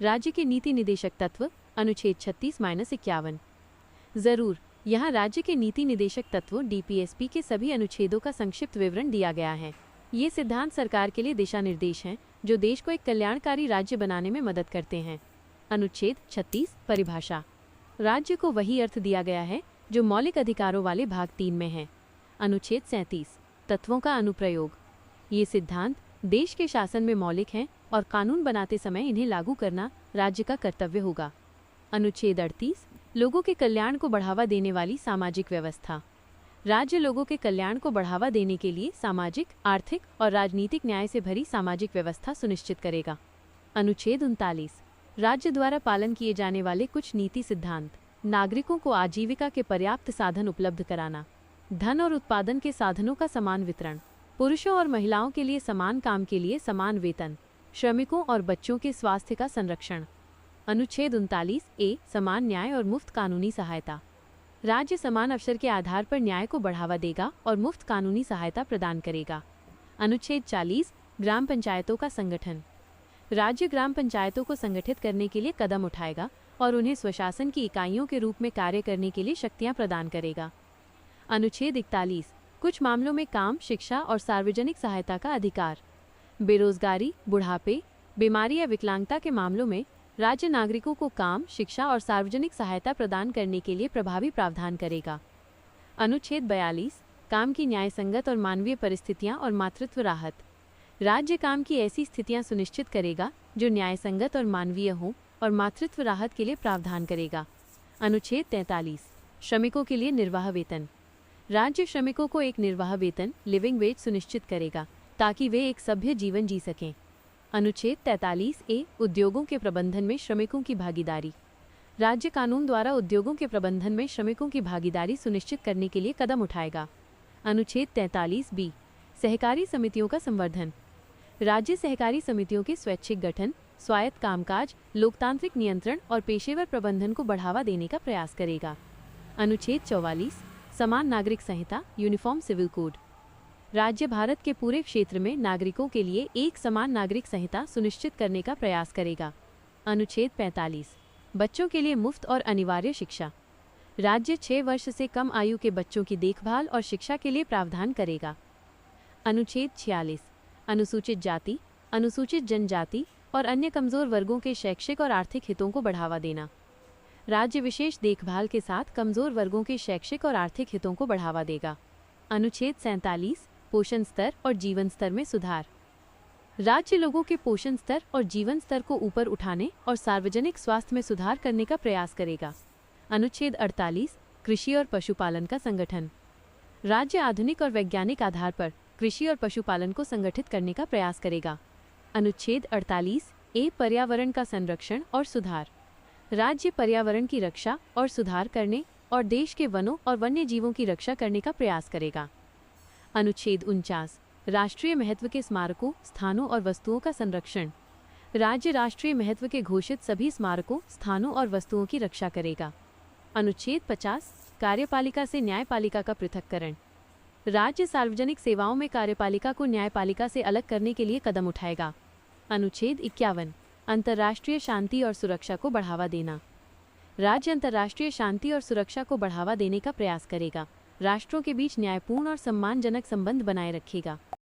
राज्य के नीति निदेशक तत्व अनुच्छेद 36-51। जरूर, यहाँ राज्य के नीति निदेशक तत्वों DPSP के सभी अनुच्छेदों का संक्षिप्त विवरण दिया गया है। ये सिद्धांत सरकार के लिए दिशा निर्देश हैं जो देश को एक कल्याणकारी राज्य बनाने में मदद करते हैं। अनुच्छेद 36 परिभाषा। राज्य को वही अर्थ दिया गया है जो मौलिक अधिकारों वाले भाग 3 में है। अनुच्छेद 37 तत्वों का अनुप्रयोग। ये सिद्धांत देश के शासन में मौलिक हैं और कानून बनाते समय इन्हें लागू करना राज्य का कर्तव्य होगा। अनुच्छेद 38 लोगों के कल्याण को बढ़ावा देने वाली सामाजिक व्यवस्था। राज्य लोगों के कल्याण को बढ़ावा देने के लिए सामाजिक, आर्थिक और राजनीतिक न्याय से भरी सामाजिक व्यवस्था सुनिश्चित करेगा। अनुच्छेद 39 राज्य द्वारा पालन किए जाने वाले कुछ नीति सिद्धांत। नागरिकों को आजीविका के पर्याप्त साधन उपलब्ध कराना, धन और उत्पादन के साधनों का समान वितरण, पुरुषों और महिलाओं के लिए समान काम के लिए समान वेतन, श्रमिकों और बच्चों के स्वास्थ्य का संरक्षण। अनुच्छेद 39A समान न्याय और मुफ्त कानूनी सहायता। राज्य समान अवसर के आधार पर न्याय को बढ़ावा देगा और मुफ्त कानूनी सहायता प्रदान करेगा। अनुच्छेद 40 ग्राम पंचायतों का संगठन। राज्य ग्राम पंचायतों को संगठित करने के लिए कदम उठाएगा और उन्हें स्वशासन की इकाइयों के रूप में कार्य करने के लिए शक्तियां प्रदान करेगा। अनुच्छेद 41 कुछ मामलों में काम, शिक्षा और सार्वजनिक सहायता का अधिकार। बेरोजगारी, बुढ़ापे, बीमारी या विकलांगता के मामलों में राज्य नागरिकों को काम, शिक्षा और सार्वजनिक सहायता प्रदान करने के लिए प्रभावी प्रावधान करेगा। अनुच्छेद 42 काम की न्यायसंगत और मानवीय परिस्थितियां और मातृत्व राहत। राज्य काम की ऐसी स्थितियां सुनिश्चित करेगा जो न्यायसंगत और मानवीय हों और मातृत्व राहत के लिए प्रावधान करेगा। अनुच्छेद 43 श्रमिकों के लिए निर्वाह वेतन। राज्य श्रमिकों को एक निर्वाह वेतन, लिविंग वेज सुनिश्चित करेगा ताकि वे एक सभ्य जीवन जी सकें। अनुच्छेद 43A उद्योगों के प्रबंधन में श्रमिकों की भागीदारी। राज्य कानून द्वारा उद्योगों के प्रबंधन में श्रमिकों की भागीदारी सुनिश्चित करने के लिए कदम उठाएगा। अनुच्छेद 43B सहकारी समितियों का संवर्धन। राज्य सहकारी समितियों के स्वैच्छिक गठन, स्वायत्त कामकाज, लोकतांत्रिक नियंत्रण और पेशेवर प्रबंधन को बढ़ावा देने का प्रयास करेगा। अनुच्छेद 44 समान नागरिक संहिता, यूनिफॉर्म सिविल कोड। राज्य भारत के पूरे क्षेत्र में नागरिकों के लिए एक समान नागरिक संहिता सुनिश्चित करने का प्रयास करेगा। अनुच्छेद 45 बच्चों के लिए मुफ्त और अनिवार्य शिक्षा। राज्य 6 वर्ष से कम आयु के बच्चों की देखभाल और शिक्षा के लिए प्रावधान करेगा। अनुच्छेद 46 अनुसूचित जाति, अनुसूचित जनजाति और अन्य कमजोर वर्गों के शैक्षिक और आर्थिक हितों को बढ़ावा देना। राज्य विशेष देखभाल के साथ कमजोर वर्गों के शैक्षिक और आर्थिक हितों को बढ़ावा देगा। अनुच्छेद 47 पोषण स्तर और जीवन स्तर में सुधार। राज्य लोगों के पोषण स्तर और जीवन स्तर को ऊपर उठाने और सार्वजनिक स्वास्थ्य में सुधार करने का प्रयास करेगा। अनुच्छेद 48 कृषि और पशुपालन का संगठन। राज्य आधुनिक और वैज्ञानिक आधार पर कृषि और पशुपालन को संगठित करने का प्रयास करेगा। अनुच्छेद 48A पर्यावरण का संरक्षण और सुधार। राज्य पर्यावरण की रक्षा और सुधार करने और देश के वनों और वन्य जीवों की रक्षा करने का प्रयास करेगा। अनुच्छेद 49 राष्ट्रीय महत्व के स्मारकों, स्थानों और वस्तुओं का संरक्षण। राज्य राष्ट्रीय महत्व के घोषित सभी स्मारकों, स्थानों और वस्तुओं की रक्षा करेगा। अनुच्छेद 50 कार्यपालिका से न्यायपालिका का पृथक्करण। राज्य सार्वजनिक सेवाओं में कार्यपालिका को न्यायपालिका से अलग करने के लिए कदम उठाएगा। अनुच्छेद 51 अंतर्राष्ट्रीय शांति और सुरक्षा को बढ़ावा देना। राज्य अंतर्राष्ट्रीय शांति और सुरक्षा को बढ़ावा देने का प्रयास करेगा, राष्ट्रों के बीच न्यायपूर्ण और सम्मानजनक संबंध बनाए रखेगा।